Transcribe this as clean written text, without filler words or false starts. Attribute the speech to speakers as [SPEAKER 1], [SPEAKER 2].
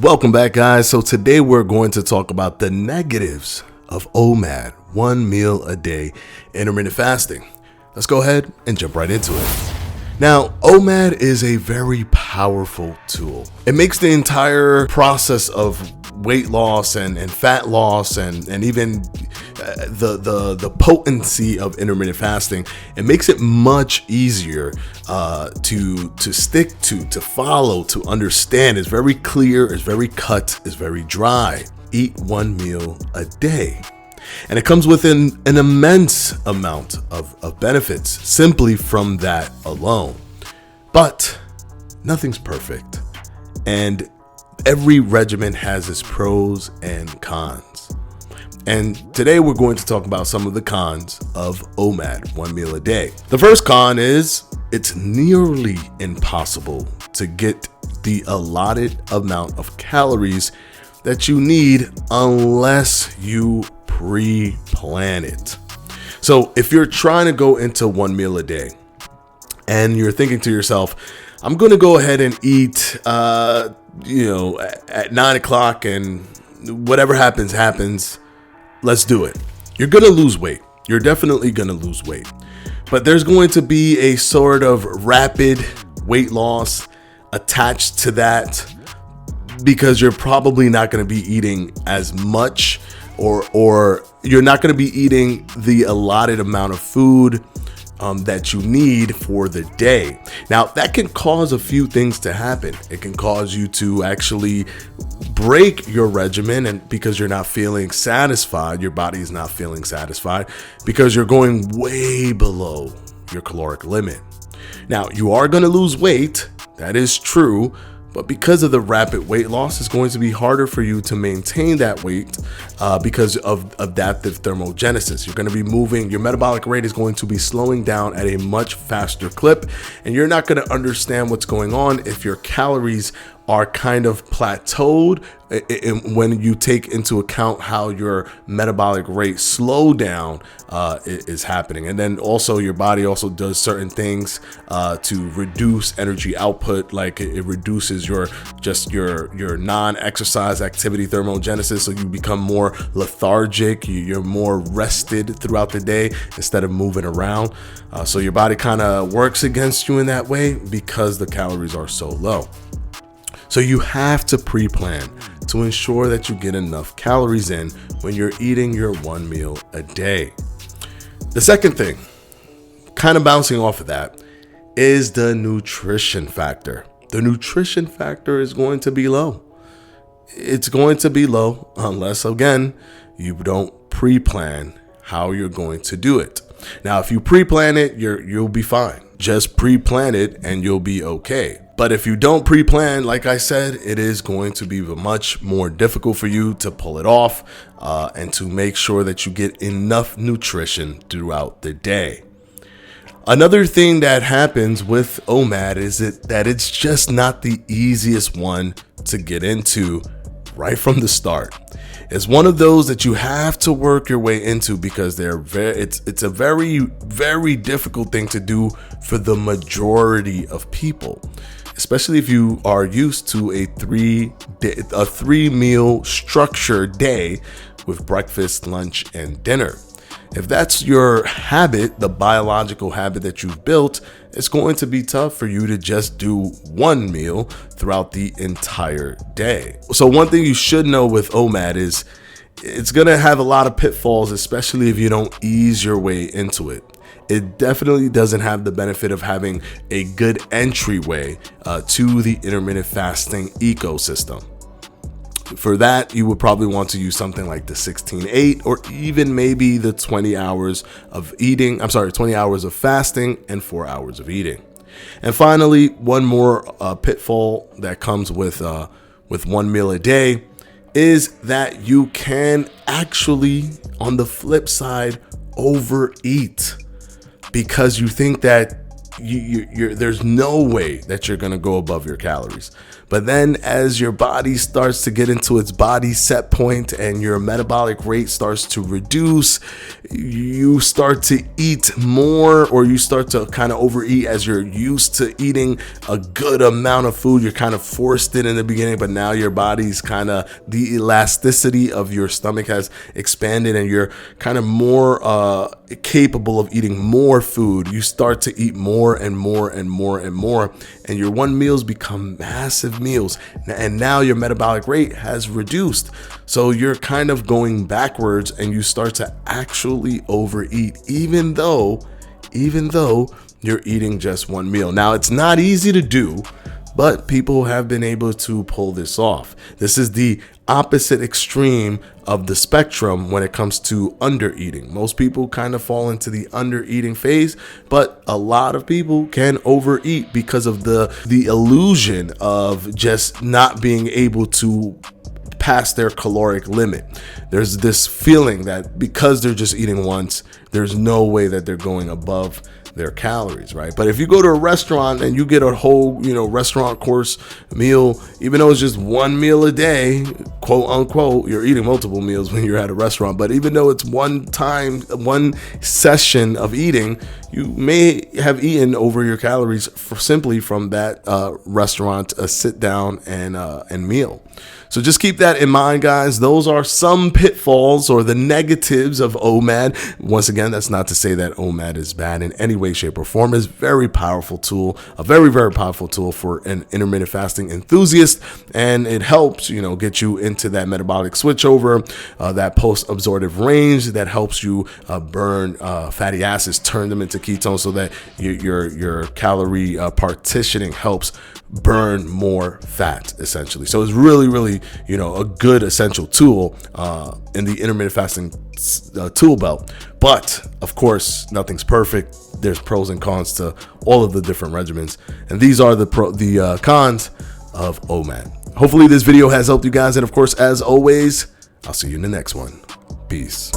[SPEAKER 1] Welcome back, guys. So today we're going to talk about the negatives of OMAD, 1 meal a day intermittent fasting. Let's go ahead and jump right into it. Now, OMAD is a very powerful tool. It makes the entire process of weight loss and fat loss and even the potency of intermittent fasting, it makes it much easier to stick to follow, to understand. It's very clear, it's very cut, it's very dry. Eat 1 meal a day. And it comes with an immense amount of benefits simply from that alone. But nothing's perfect. And every regimen has its pros and cons. And today we're going to talk about some of the cons of OMAD, 1 meal a day. The first con is it's nearly impossible to get the allotted amount of calories that you need unless you pre-plan it. So if you're trying to go into 1 meal a day and you're thinking to yourself, I'm going to go ahead and eat, at 9 o'clock and whatever happens, let's do it. You're going to lose weight. You're definitely going to lose weight. But there's going to be a sort of rapid weight loss attached to that because you're probably not going to be eating as much or you're not going to be eating the allotted amount of food that you need for the day. Now, that can cause a few things to happen. It can cause you to actually break your regimen, and because you're not feeling satisfied, your body is not feeling satisfied because you're going way below your caloric limit. Now, you are going to lose weight. That is true. But because of the rapid weight loss, it's going to be harder for you to maintain that weight because of adaptive thermogenesis. You're going to be moving, your metabolic rate is going to be slowing down at a much faster clip, and you're not going to understand what's going on if your calories are kind of plateaued when you take into account how your metabolic rate slowdown is happening. And then also your body also does certain things to reduce energy output, like it reduces your non-exercise activity thermogenesis, so you become more lethargic, you're more rested throughout the day instead of moving around. So your body kind of works against you in that way because the calories are so low. So you have to pre-plan to ensure that you get enough calories in when you're eating your 1 meal a day. The second thing, kind of bouncing off of that, is the nutrition factor. The nutrition factor is going to be low. It's going to be low unless, again, you don't pre-plan how you're going to do it. Now, if you pre-plan it, you'll be fine. Just pre-plan it and you'll be okay. But if you don't pre-plan, like I said, it is going to be much more difficult for you to pull it off and to make sure that you get enough nutrition throughout the day. Another thing that happens with OMAD is that it's just not the easiest one to get into right from the start. It's one of those that you have to work your way into because it's a very, very difficult thing to do for the majority of people, especially if you are used to a 3 meal structured day with breakfast, lunch, and dinner. If that's your habit, the biological habit that you've built, it's going to be tough for you to just do 1 meal throughout the entire day. So one thing you should know with OMAD is it's going to have a lot of pitfalls, especially if you don't ease your way into it. It definitely doesn't have the benefit of having a good entryway to the intermittent fasting ecosystem. For that, you would probably want to use something like the 16-8 or even maybe the 20 hours of fasting and 4 hours of eating. And finally, one more pitfall that comes with 1 meal a day is that you can actually, on the flip side, overeat because you think that there's no way that you're going to go above your calories. But then as your body starts to get into its body set point and your metabolic rate starts to reduce, you start to eat more, or you start to kind of overeat as you're used to eating a good amount of food. You're kind of forced it in the beginning, but now your body's kind of, the elasticity of your stomach has expanded and you're kind of more capable of eating more food. You start to eat more and more and more and more, and your one meals become massive meals, and now your metabolic rate has reduced. So you're kind of going backwards and you start to actually overeat, even though you're eating just one meal. Now, it's not easy to do, but people have been able to pull this off. This is the opposite extreme of the spectrum when it comes to undereating. Most people kind of fall into the undereating phase, but a lot of people can overeat because of the illusion of just not being able to pass their caloric limit. There's this feeling that because they're just eating once, there's no way that they're going above their calories, right? But if you go to a restaurant and you get a whole, restaurant course meal, even though it's just one meal a day, quote unquote, you're eating multiple meals when you're at a restaurant, but even though it's one session of eating, you may have eaten over your calories simply from that restaurant, a sit down and meal. So just keep that in mind, guys. Those are some pitfalls or the negatives of OMAD. Once again, that's not to say that OMAD is bad in any way, shape, or form. It's a very powerful tool, a very, very powerful tool for an intermittent fasting enthusiast. And it helps, get you into that metabolic switchover, that post-absorptive range that helps you burn fatty acids, turn them into ketones so that your calorie partitioning helps burn more fat, essentially. So it's really, really, a good essential tool in the intermittent fasting tool belt. But of course, nothing's perfect. There's pros and cons to all of the different regimens, and these are the cons of OMAD. Hopefully this video has helped you guys, and of course, as always, I'll see you in the next one. Peace.